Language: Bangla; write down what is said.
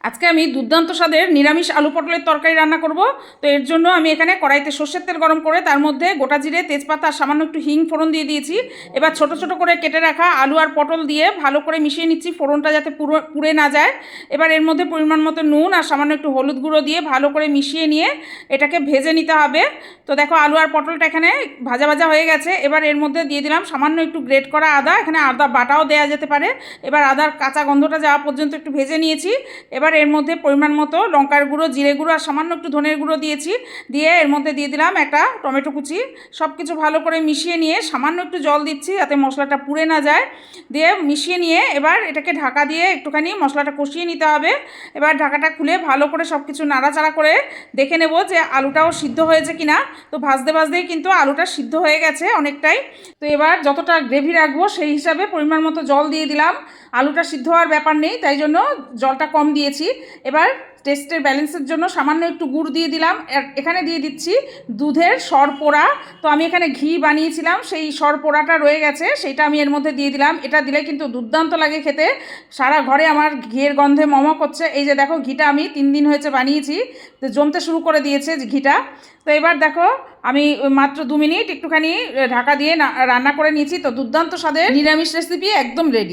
আজকে আমি দুর্দান্ত স্বাদের নিরামিষ আলু পটলের তরকারি রান্না করব। তো এর জন্য আমি এখানে কড়াইতে সর্ষের তেল গরম করে তার মধ্যে গোটা জিরে, তেজপাতা আর সামান্য একটু হিং ফোড়ন দিয়ে দিয়েছি। এবার ছোট ছোট করে কেটে রাখা আলু আর পটল দিয়ে ভালো করে মিশিয়ে নিচ্ছি, ফোড়নটা যাতে পুড়ে না যায়। এবার এর মধ্যে পরিমাণ মতো নুন আর সামান্য একটু হলুদ গুঁড়ো দিয়ে ভালো করে মিশিয়ে নিয়ে এটাকে ভেজে নিতে হবে। তো দেখো আলু আর পটলটা এখানে ভাজা ভাজা হয়ে গেছে। এবার এর মধ্যে দিয়ে দিলাম সামান্য একটু গ্রেট করা আদা, এখানে আদা বাটাও দেওয়া যেতে পারে। এবার আদার কাঁচা গন্ধটা যাওয়া পর্যন্ত একটু ভেজে নিয়েছি। এবার এর মধ্যে পরিমাণ মতো লঙ্কার গুঁড়ো, জিরে গুঁড়ো আর সামান্য একটু ধনের গুঁড়ো দিয়েছি। দিয়ে এর মধ্যে দিয়ে দিলাম একটা টমেটো কুচি। সব কিছু ভালো করে মিশিয়ে নিয়ে সামান্য একটু জল দিচ্ছি যাতে মশলাটা পুড়ে না যায়। দিয়ে মিশিয়ে নিয়ে এবার এটাকে ঢাকা দিয়ে একটুখানি মশলাটা কষিয়ে নিতে হবে। এবার ঢাকাটা খুলে ভালো করে সব কিছু নাড়াচাড়া করে দেখে নেব যে আলুটাও সিদ্ধ হয়েছে কিনা। তো ভাজতে ভাজতেই কিন্তু আলুটা সিদ্ধ হয়ে গেছে অনেকটাই। তো এবার যতটা গ্রেভি রাখবো সেই হিসাবে পরিমাণ মতো জল দিয়ে দিলাম। আলুটা সিদ্ধ হওয়ার ব্যাপার নেই, তাই জন্য জলটা কম দিয়েছি। এবার টেস্টের ব্যালেন্সের জন্য সামান্য একটু গুড় দিয়ে দিলাম। এখানে দিয়ে দিচ্ছি দুধের সরপোড়া। তো আমি এখানে ঘি বানিয়েছিলাম, সেই সরপোড়াটা রয়ে গেছে, সেইটা আমি এর মধ্যে দিয়ে দিলাম। এটা দিলে কিন্তু দুর্দান্ত লাগে খেতে। সারা ঘরে আমার ঘিয়ের গন্ধে মমক করছে। এই যে দেখো ঘিটা আমি 3 দিন হয়েছে বানিয়েছি, তো জমতে শুরু করে দিয়েছে ঘিটা। তো এবার দেখো আমি মাত্র 2 মিনিট একটুখানি ঢাকা দিয়ে রান্না করে নিয়েছি। তো দুর্দান্ত স্বাদের নিরামিষ রেসিপি একদম রেডি।